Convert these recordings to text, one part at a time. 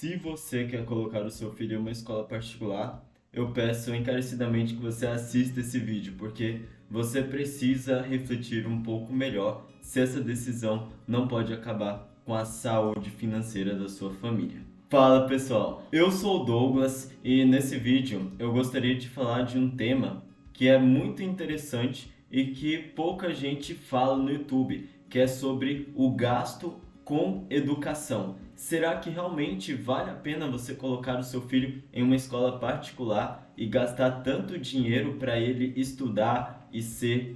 Se você quer colocar o seu filho em uma escola particular, eu peço encarecidamente que você assista esse vídeo, porque você precisa refletir um pouco melhor se essa decisão não pode acabar com a saúde financeira da sua família. Fala pessoal, eu sou o Douglas e nesse vídeo eu gostaria de falar de um tema que é muito interessante e que pouca gente fala no YouTube, que é sobre o gasto com educação. Será que realmente vale a pena você colocar o seu filho em uma escola particular e gastar tanto dinheiro para ele estudar e ser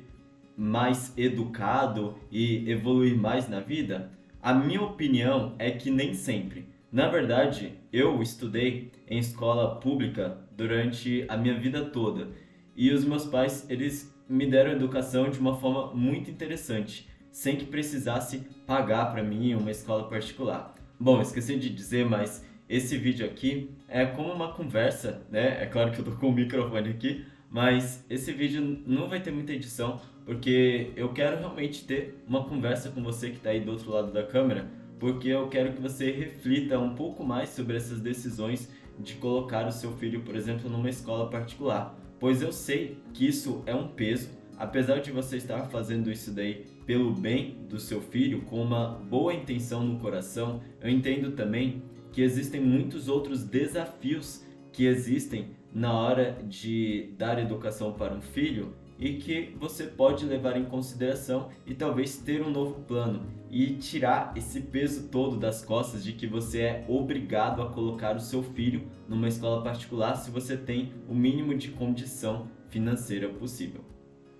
mais educado e evoluir mais na vida? A minha opinião é que nem sempre. Na verdade, eu estudei em escola pública durante a minha vida toda e os meus pais, eles me deram educação de uma forma muito interessante, sem que precisasse pagar para mim uma escola particular. Bom, esqueci de dizer, mas esse vídeo aqui é como uma conversa, né? É claro que eu tô com o microfone aqui, mas esse vídeo não vai ter muita edição, porque eu quero realmente ter uma conversa com você que está aí do outro lado da câmera, porque eu quero que você reflita um pouco mais sobre essas decisões de colocar o seu filho, por exemplo, numa escola particular. Pois eu sei que isso é um peso, apesar de você estar fazendo isso daí pelo bem do seu filho, com uma boa intenção no coração, eu entendo também que existem muitos outros desafios que existem na hora de dar educação para um filho e que você pode levar em consideração e talvez ter um novo plano e tirar esse peso todo das costas de que você é obrigado a colocar o seu filho numa escola particular se você tem o mínimo de condição financeira possível.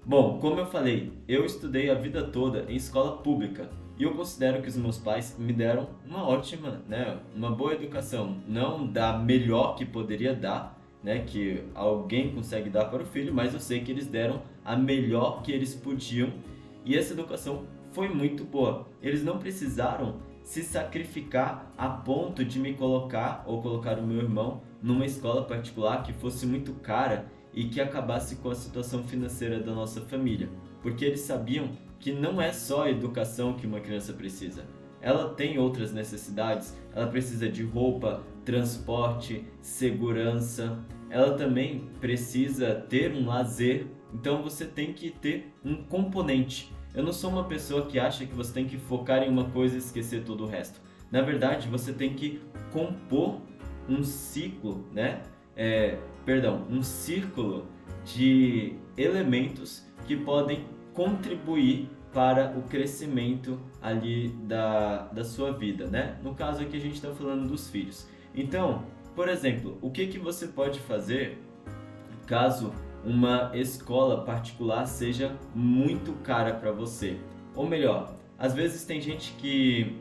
Bom, como eu falei, eu estudei a vida toda em escola pública e eu considero que os meus pais me deram uma ótima, né, uma boa educação, não da melhor que poderia dar, né, que alguém consegue dar para o filho, mas eu sei que eles deram a melhor que eles podiam e essa educação foi muito boa. Eles não precisaram se sacrificar a ponto de me colocar ou colocar o meu irmão numa escola particular que fosse muito cara e que acabasse com a situação financeira da nossa família, porque eles sabiam que não é só a educação que uma criança precisa. Ela tem outras necessidades, ela precisa de roupa, transporte, segurança, ela também precisa ter um lazer, então você tem que ter um componente. Eu não sou uma pessoa que acha que você tem que focar em uma coisa e esquecer todo o resto. Na verdade, você tem que compor um ciclo, né? Um círculo de elementos que podem contribuir para o crescimento ali da sua vida, né? No caso aqui a gente está falando dos filhos. Então, por exemplo, o que você pode fazer caso uma escola particular seja muito cara para você? Ou melhor, às vezes tem gente que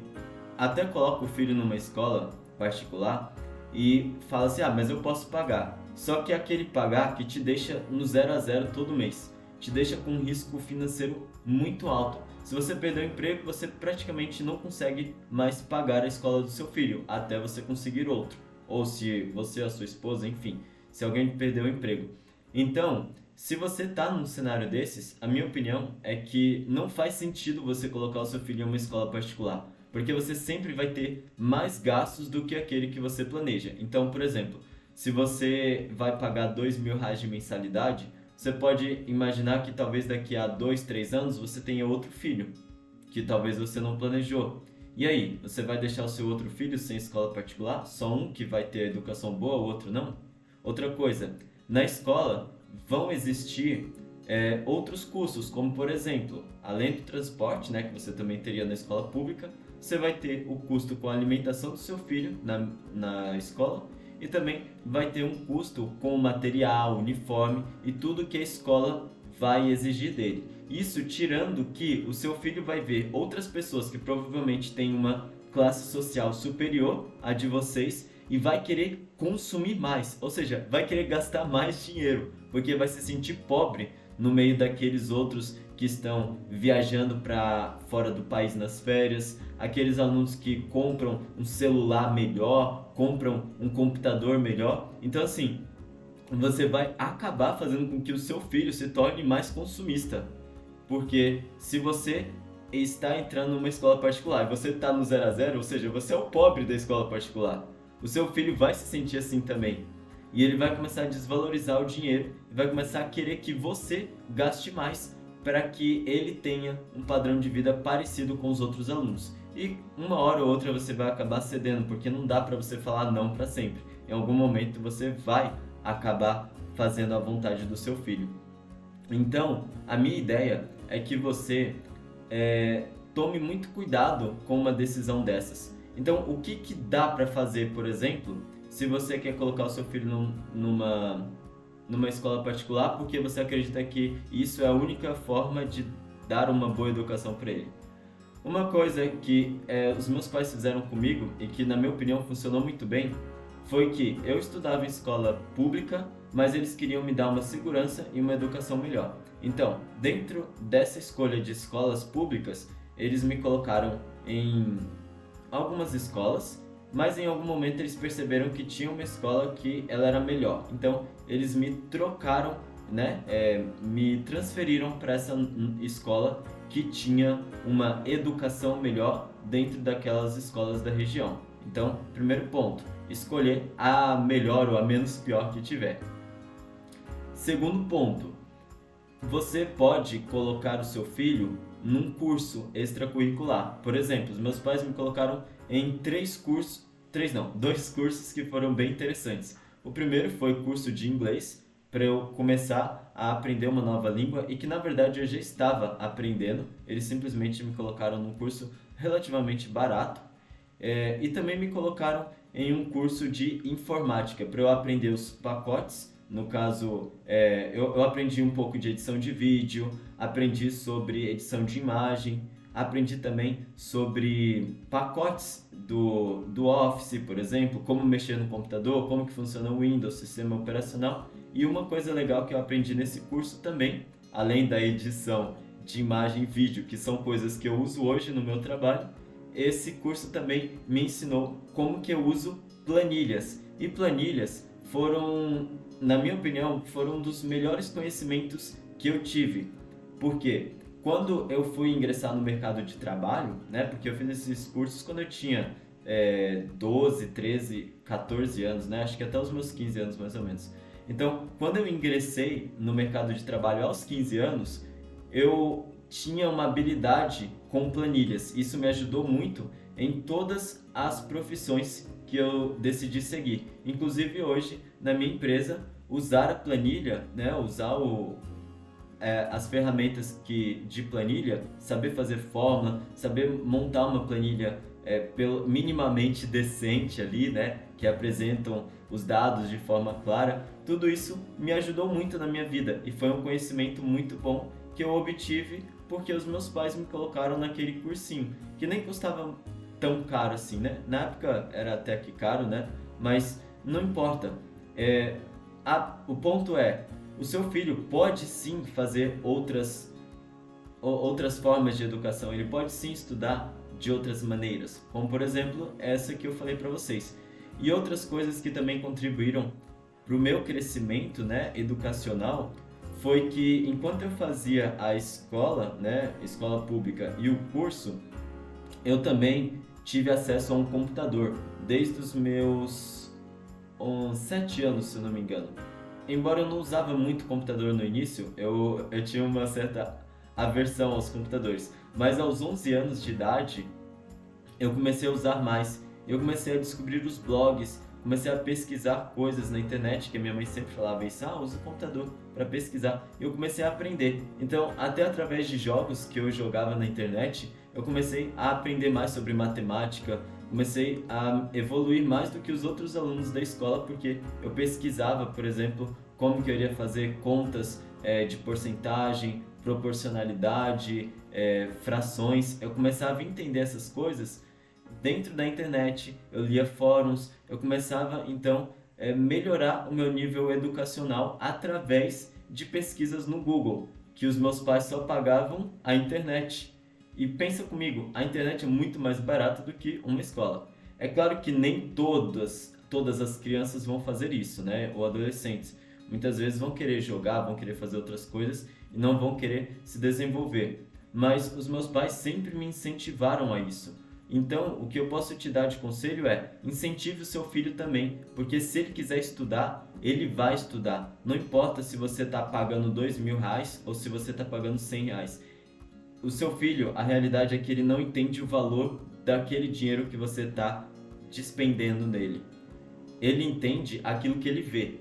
até coloca o filho numa escola particular e fala assim, mas eu posso pagar. Só que é aquele pagar que te deixa no 0 a 0 todo mês, te deixa com um risco financeiro muito alto. Se você perder o emprego, você praticamente não consegue mais pagar a escola do seu filho, até você conseguir outro. Ou se você ou a sua esposa, enfim, se alguém perdeu o emprego. Então, se você está num cenário desses, a minha opinião é que não faz sentido você colocar o seu filho em uma escola particular, porque você sempre vai ter mais gastos do que aquele que você planeja. Então, por exemplo, se você vai pagar R$ 2.000 de mensalidade, você pode imaginar que talvez daqui a 2, 3 anos você tenha outro filho, que talvez você não planejou. E aí, você vai deixar o seu outro filho sem escola particular? Só um que vai ter educação boa, o outro não? Outra coisa, na escola vão existir outros custos, como por exemplo, além do transporte, né, que você também teria na escola pública, você vai ter o custo com a alimentação do seu filho na escola e também vai ter um custo com material, uniforme e tudo que a escola vai exigir dele. Isso tirando que o seu filho vai ver outras pessoas que provavelmente têm uma classe social superior à de vocês e vai querer consumir mais, ou seja, vai querer gastar mais dinheiro, porque vai se sentir pobre no meio daqueles outros que estão viajando para fora do país nas férias, aqueles alunos que compram um celular melhor, compram um computador melhor. Então assim, você vai acabar fazendo com que o seu filho se torne mais consumista, porque se você está entrando numa escola particular e você está no 0 a 0, ou seja, você é o pobre da escola particular. o seu filho vai se sentir assim também. E ele vai começar a desvalorizar o dinheiro e vai começar a querer que você gaste mais para que ele tenha um padrão de vida parecido com os outros alunos. E uma hora ou outra você vai acabar cedendo, porque não dá para você falar não para sempre. Em algum momento você vai acabar fazendo a vontade do seu filho. Então, a minha ideia é que você tome muito cuidado com uma decisão dessas. Então, o que dá para fazer, por exemplo, se você quer colocar o seu filho numa escola particular porque você acredita que isso é a única forma de dar uma boa educação para ele? Uma coisa que os meus pais fizeram comigo e que, na minha opinião, funcionou muito bem foi que eu estudava em escola pública, mas eles queriam me dar uma segurança e uma educação melhor. Então, dentro dessa escolha de escolas públicas, eles me colocaram em algumas escolas, mas em algum momento eles perceberam que tinha uma escola que ela era melhor. Então, eles me trocaram, né? Me transferiram para essa escola que tinha uma educação melhor dentro daquelas escolas da região. Então, primeiro ponto, escolher a melhor ou a menos pior que tiver. Segundo ponto, você pode colocar o seu filho num curso extracurricular. Por exemplo, os meus pais me colocaram em dois cursos que foram bem interessantes. O primeiro foi curso de inglês, para eu começar a aprender uma nova língua e que na verdade eu já estava aprendendo. Eles simplesmente me colocaram num curso relativamente barato e também me colocaram em um curso de informática para eu aprender os pacotes. No caso, eu aprendi um pouco de edição de vídeo, aprendi sobre edição de imagem, aprendi também sobre pacotes do Office, por exemplo, como mexer no computador, como que funciona o Windows, sistema operacional. E uma coisa legal que eu aprendi nesse curso também, além da edição de imagem e vídeo, que são coisas que eu uso hoje no meu trabalho, esse curso também me ensinou como que eu uso planilhas. E planilhas foram, na minha opinião, foram um dos melhores conhecimentos que eu tive. Por quê? Quando eu fui ingressar no mercado de trabalho, né, porque eu fiz esses cursos quando eu tinha 12, 13, 14 anos, né, acho que até os meus 15 anos mais ou menos. Então, quando eu ingressei no mercado de trabalho aos 15 anos, eu tinha uma habilidade com planilhas. Isso me ajudou muito em todas as profissões que eu decidi seguir. Inclusive hoje, na minha empresa, usar a planilha, né, usar as ferramentas de planilha, saber fazer fórmula, saber montar uma planilha minimamente decente ali, né, que apresentam os dados de forma clara, tudo isso me ajudou muito na minha vida e foi um conhecimento muito bom que eu obtive porque os meus pais me colocaram naquele cursinho, que nem custava tão caro assim, né? Na época era até que caro, né? Mas não importa. O ponto é, o seu filho pode sim fazer outras formas de educação, ele pode sim estudar de outras maneiras, como por exemplo essa que eu falei para vocês. E outras coisas que também contribuíram para o meu crescimento, né, educacional, foi que enquanto eu fazia a escola, né, escola pública e o curso, eu também tive acesso a um computador desde os meus 7 anos, se eu não me engano. Embora eu não usava muito computador no início, eu tinha uma certa aversão aos computadores, mas aos 11 anos de idade eu comecei a usar mais. Eu comecei a descobrir os blogs, comecei a pesquisar coisas na internet, que a minha mãe sempre falava isso, usa o computador para pesquisar. Eu comecei a aprender. Então, até através de jogos que eu jogava na internet, eu comecei a aprender mais sobre matemática, comecei a evoluir mais do que os outros alunos da escola, porque eu pesquisava, por exemplo, como que eu iria fazer contas de porcentagem, proporcionalidade, frações. Eu começava a entender essas coisas dentro da internet, eu lia fóruns, eu começava então a melhorar o meu nível educacional através de pesquisas no Google, que os meus pais só pagavam a internet. E pensa comigo, a internet é muito mais barata do que uma escola. É claro que nem todas as crianças vão fazer isso, né? Ou adolescentes. Muitas vezes vão querer jogar, vão querer fazer outras coisas e não vão querer se desenvolver. Mas os meus pais sempre me incentivaram a isso. Então, o que eu posso te dar de conselho é incentive o seu filho também, porque se ele quiser estudar, ele vai estudar. Não importa se você está pagando R$ 2.000 ou se você está pagando R$ 100. O seu filho, a realidade é que ele não entende o valor daquele dinheiro que você está despendendo nele. Ele entende aquilo que ele vê.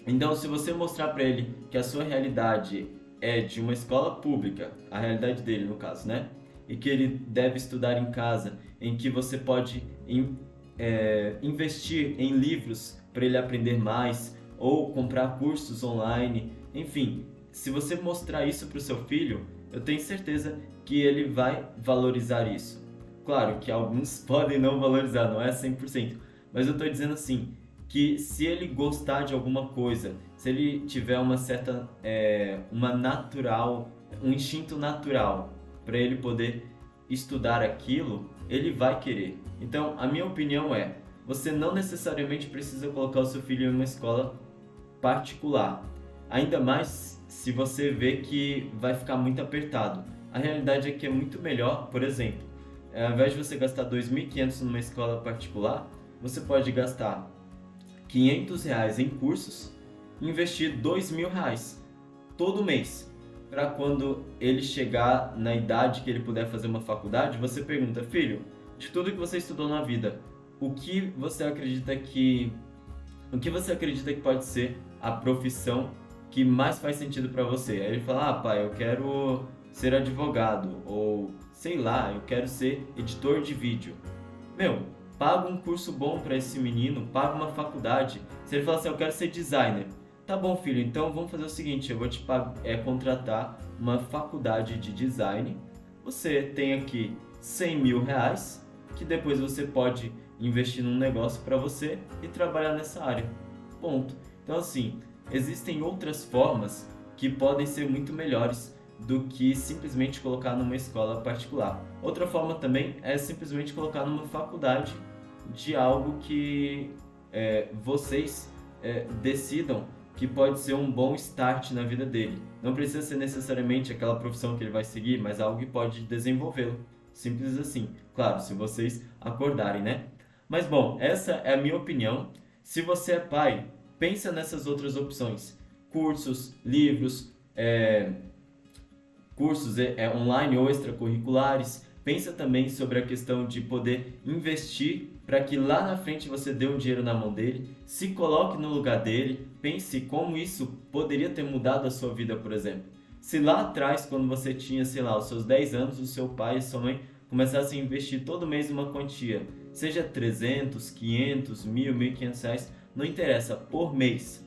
Então, se você mostrar para ele que a sua realidade é de uma escola pública, a realidade dele no caso, né? E que ele deve estudar em casa, em que você pode investir em livros para ele aprender mais, ou comprar cursos online, enfim, se você mostrar isso para o seu filho, eu tenho certeza que ele vai valorizar isso. Claro que alguns podem não valorizar, não é 100%, mas eu estou dizendo assim, que se ele gostar de alguma coisa, se ele tiver uma certa, um instinto natural para ele poder estudar aquilo, ele vai querer. Então, a minha opinião é, você não necessariamente precisa colocar o seu filho em uma escola particular, ainda mais se você vê que vai ficar muito apertado. A realidade é que é muito melhor, por exemplo, ao invés de você gastar R$ 2.500 numa escola particular, você pode gastar R$ 500 em cursos e investir R$ 2.000 todo mês. Para quando ele chegar na idade que ele puder fazer uma faculdade, você pergunta, filho, de tudo que você estudou na vida, o que você acredita que pode ser a profissão que mais faz sentido para você? Aí ele fala, pai, eu quero ser advogado, ou sei lá, eu quero ser editor de vídeo. Paga um curso bom para esse menino, paga uma faculdade. Se ele falar assim, eu quero ser designer, tá bom, filho, então vamos fazer o seguinte, eu vou te contratar uma faculdade de design, você tem aqui R$ 100.000, que depois você pode investir num negócio para você e trabalhar nessa área, ponto. Então assim, existem outras formas que podem ser muito melhores do que simplesmente colocar numa escola particular. Outra forma também é simplesmente colocar numa faculdade de algo que vocês decidam que pode ser um bom start na vida dele. Não precisa ser necessariamente aquela profissão que ele vai seguir, mas algo que pode desenvolvê-lo. Simples assim. Claro, se vocês acordarem, né? Mas bom, essa é a minha opinião. Se você é pai, pensa nessas outras opções. Cursos, livros, cursos online ou extracurriculares. Pensa também sobre a questão de poder investir para que lá na frente você dê um dinheiro na mão dele, se coloque no lugar dele, pense como isso poderia ter mudado a sua vida, por exemplo. Se lá atrás, quando você tinha, sei lá, os seus 10 anos, o seu pai e sua mãe começassem a investir todo mês uma quantia, seja 300, 500, 1.000, R$ 1.500, não interessa, por mês.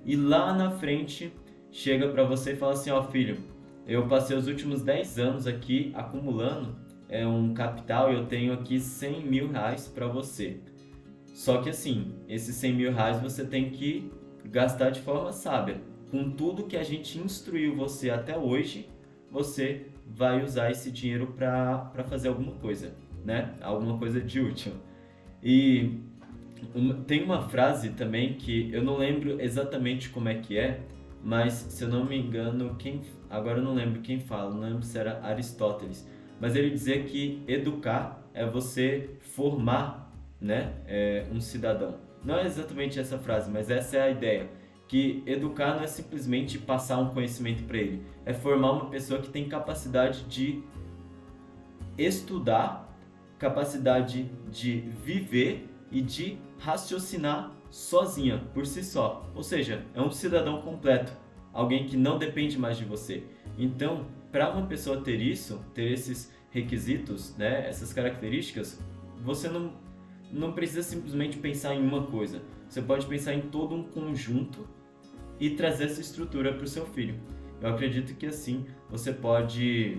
E lá na frente, chega para você e fala assim, filho, eu passei os últimos 10 anos aqui acumulando um capital e eu tenho aqui R$ 100.000 para você. Só que assim, esses R$ 100.000 você tem que gastar de forma sábia. Com tudo que a gente instruiu você até hoje, você vai usar esse dinheiro para fazer alguma coisa, né? Alguma coisa de útil. E tem uma frase também que eu não lembro exatamente como é que é, mas se eu não me engano, agora eu não lembro quem fala, não lembro se era Aristóteles, mas ele dizia que educar é você formar, né, um cidadão. Não é exatamente essa frase, mas essa é a ideia, que educar não é simplesmente passar um conhecimento para ele, é formar uma pessoa que tem capacidade de estudar, capacidade de viver e de raciocinar sozinha, por si só. Ou seja, é um cidadão completo, alguém que não depende mais de você. Então, para uma pessoa ter esses requisitos, né, essas características, você não precisa simplesmente pensar em uma coisa. Você pode pensar em todo um conjunto e trazer essa estrutura para o seu filho. Eu acredito que assim você pode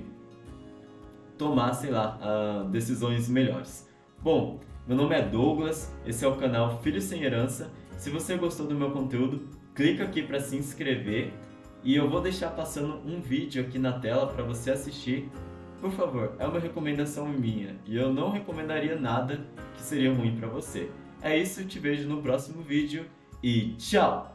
tomar, sei lá, decisões melhores. Bom, meu nome é Douglas, esse é o canal Filho Sem Herança. Se você gostou do meu conteúdo, clica aqui para se inscrever e eu vou deixar passando um vídeo aqui na tela para você assistir. Por favor, é uma recomendação minha e eu não recomendaria nada que seria ruim para você. É isso, te vejo no próximo vídeo e tchau!